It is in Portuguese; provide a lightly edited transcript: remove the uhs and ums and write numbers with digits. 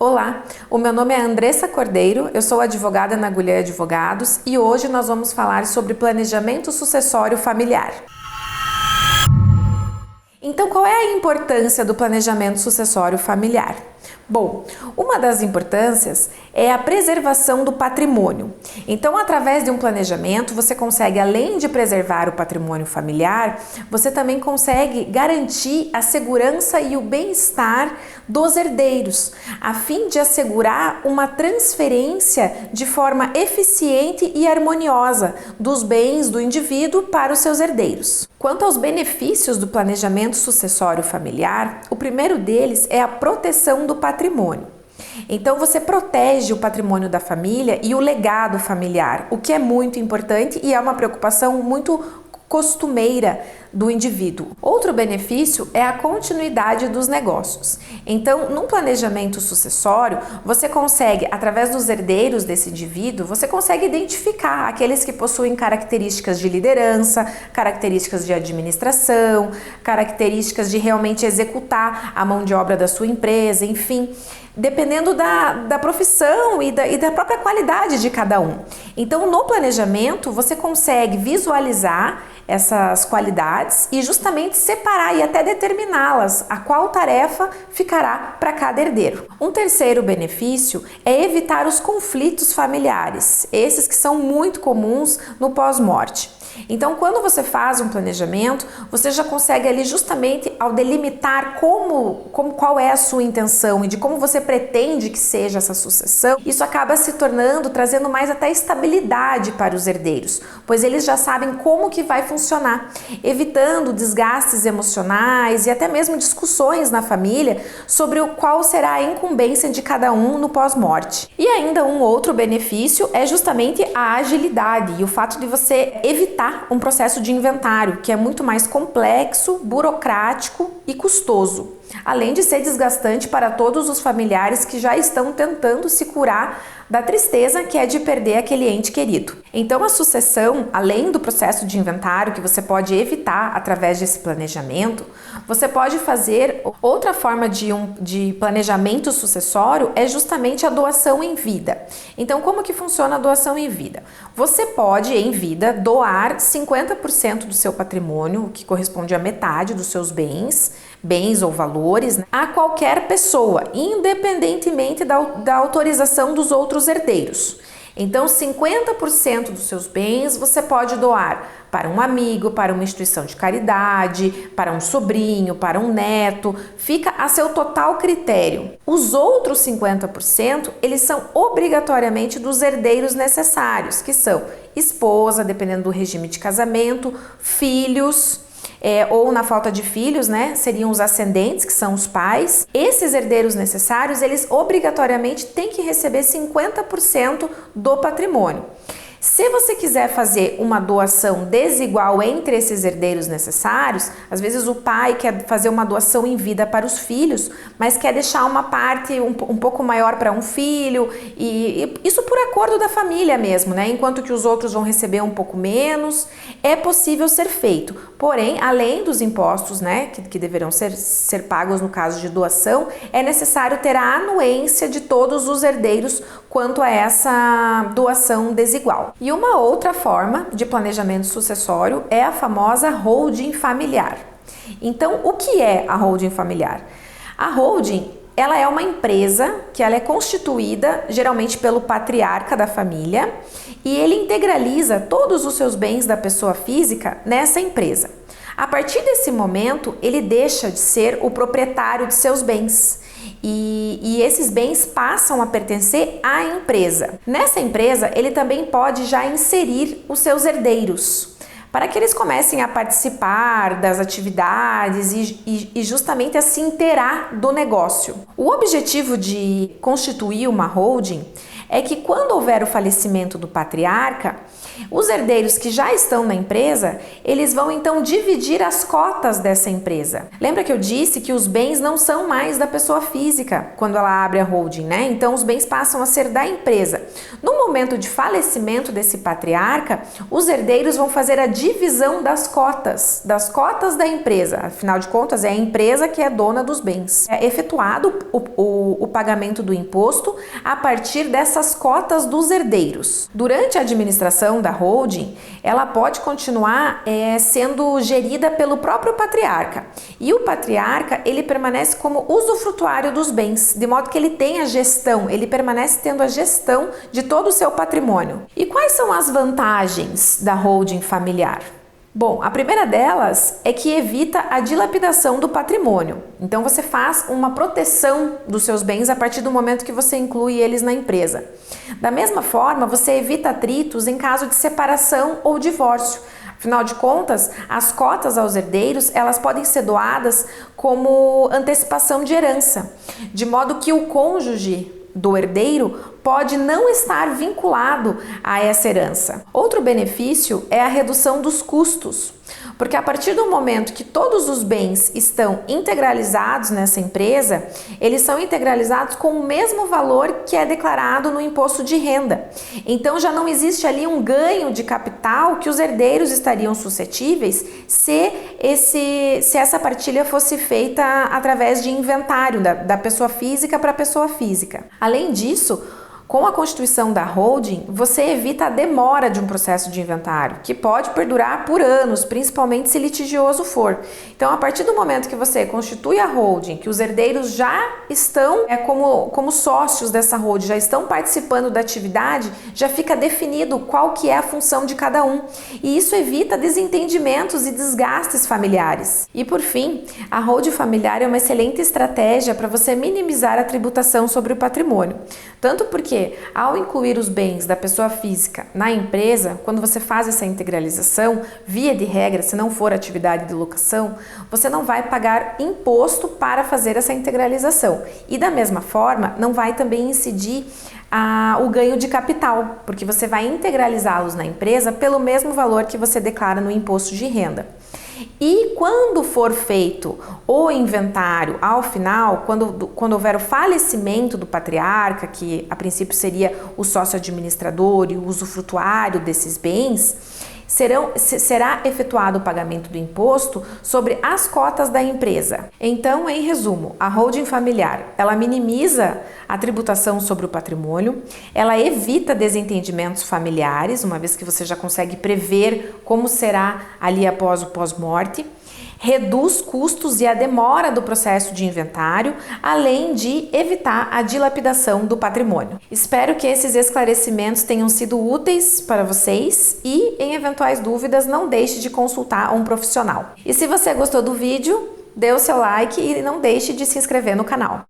Olá, o meu nome é Andressa Cordeiro, eu sou advogada na Agulha Advogados e hoje nós vamos falar sobre planejamento sucessório familiar. Então, qual é a importância do planejamento sucessório familiar? Bom, uma das importâncias é a preservação do patrimônio. Então, através de um planejamento, você consegue, além de preservar o patrimônio familiar, você também consegue garantir a segurança e o bem-estar dos herdeiros, a fim de assegurar uma transferência de forma eficiente e harmoniosa dos bens do indivíduo para os seus herdeiros. Quanto aos benefícios do planejamento sucessório familiar, o primeiro deles é a proteção do patrimônio. Então você protege o patrimônio da família e o legado familiar, o que é muito importante e é uma preocupação muito costumeira do indivíduo. Outro benefício é a continuidade dos negócios. Então, num planejamento sucessório, você consegue, através dos herdeiros desse indivíduo, você consegue identificar aqueles que possuem características de liderança, características de administração, características de realmente executar a mão de obra da sua empresa, enfim, dependendo da profissão e da própria qualidade de cada um. Então, no planejamento, você consegue visualizar essas qualidades e justamente separar e até determiná-las, a qual tarefa ficará para cada herdeiro. Um terceiro benefício é evitar os conflitos familiares, esses que são muito comuns no pós-morte. Então, quando você faz um planejamento, você já consegue ali justamente ao delimitar qual é a sua intenção e de como você pretende que seja essa sucessão, isso acaba se tornando, trazendo mais até estabilidade para os herdeiros, pois eles já sabem como que vai funcionar, evitando desgastes emocionais e até mesmo discussões na família sobre qual será a incumbência de cada um no pós-morte. E ainda um outro benefício é justamente a agilidade e o fato de você evitar um processo de inventário, que é muito mais complexo, burocrático e custoso, além de ser desgastante para todos os familiares que já estão tentando se curar da tristeza que é de perder aquele ente querido. Então, a sucessão, além do processo de inventário que você pode evitar através desse planejamento, você pode fazer outra forma de planejamento sucessório é justamente a doação em vida. Então, como que funciona a doação em vida? Você pode, em vida, doar 50% do seu patrimônio, que corresponde à metade dos seus bens ou valores, né, a qualquer pessoa, independentemente da autorização dos outros herdeiros. Então, 50% dos seus bens você pode doar para um amigo, para uma instituição de caridade, para um sobrinho, para um neto, fica a seu total critério. Os outros 50%, eles são obrigatoriamente dos herdeiros necessários, que são esposa, dependendo do regime de casamento, filhos, ou na falta de filhos, né, seriam os ascendentes, que são os pais. Esses herdeiros necessários, eles obrigatoriamente têm que receber 50% do patrimônio. Se você quiser fazer uma doação desigual entre esses herdeiros necessários, às vezes o pai quer fazer uma doação em vida para os filhos, mas quer deixar uma parte um pouco maior para um filho, e isso por acordo da família mesmo, né? Enquanto que os outros vão receber um pouco menos, é possível ser feito. Porém, além dos impostos, né, que deverão ser pagos no caso de doação, é necessário ter a anuência de todos os herdeiros quanto a essa doação desigual. E uma outra forma de planejamento sucessório é a famosa holding familiar. Então, o que é a holding familiar? A holding, ela é uma empresa que ela é constituída geralmente pelo patriarca da família e ele integraliza todos os seus bens da pessoa física nessa empresa. A partir desse momento, ele deixa de ser o proprietário de seus bens. E esses bens passam a pertencer à empresa. Nessa empresa, ele também pode já inserir os seus herdeiros, para que eles comecem a participar das atividades e justamente a se inteirar do negócio. O objetivo de constituir uma holding é que quando houver o falecimento do patriarca, os herdeiros que já estão na empresa, eles vão então dividir as cotas dessa empresa. Lembra que eu disse que os bens não são mais da pessoa física quando ela abre a holding, né? Então os bens passam a ser da empresa. No momento de falecimento desse patriarca, os herdeiros vão fazer a divisão das cotas da empresa. Afinal de contas, é a empresa que é dona dos bens. É efetuado o pagamento do imposto a partir dessas cotas dos herdeiros. Durante a administração da holding, ela pode continuar sendo gerida pelo próprio patriarca. E o patriarca, ele permanece como usufrutuário dos bens, de modo que ele tem a gestão, ele permanece tendo a gestão de todo o seu patrimônio. E quais são as vantagens da holding familiar? Bom, a primeira delas é que evita a dilapidação do patrimônio. Então você faz uma proteção dos seus bens a partir do momento que você inclui eles na empresa. Da mesma forma, você evita atritos em caso de separação ou divórcio. Afinal de contas, as cotas aos herdeiros, elas podem ser doadas como antecipação de herança, de modo que o cônjuge do herdeiro pode não estar vinculado a essa herança. Outro benefício é a redução dos custos, porque a partir do momento que todos os bens estão integralizados nessa empresa, eles são integralizados com o mesmo valor que é declarado no imposto de renda. Então já não existe ali um ganho de capital que os herdeiros estariam suscetíveis se essa partilha fosse feita através de inventário da pessoa física para a pessoa física. Além disso, com a constituição da holding, você evita a demora de um processo de inventário, que pode perdurar por anos, principalmente se litigioso for. Então, a partir do momento que você constitui a holding, que os herdeiros já estão como sócios dessa holding, já estão participando da atividade, já fica definido qual que é a função de cada um. E isso evita desentendimentos e desgastes familiares. E por fim, a holding familiar é uma excelente estratégia para você minimizar a tributação sobre o patrimônio. Tanto porque ao incluir os bens da pessoa física na empresa, quando você faz essa integralização, via de regra, se não for atividade de locação, você não vai pagar imposto para fazer essa integralização. E da mesma forma, não vai também incidir o ganho de capital, porque você vai integralizá-los na empresa pelo mesmo valor que você declara no imposto de renda. E quando for feito o inventário ao final, quando houver o falecimento do patriarca, que a princípio seria o sócio administrador e o usufrutuário desses bens, será efetuado o pagamento do imposto sobre as cotas da empresa. Então, em resumo, a holding familiar, ela minimiza a tributação sobre o patrimônio, ela evita desentendimentos familiares, uma vez que você já consegue prever como será ali após o pós-morte, reduz custos e a demora do processo de inventário, além de evitar a dilapidação do patrimônio. Espero que esses esclarecimentos tenham sido úteis para vocês e, em eventuais dúvidas, não deixe de consultar um profissional. E se você gostou do vídeo, dê o seu like e não deixe de se inscrever no canal.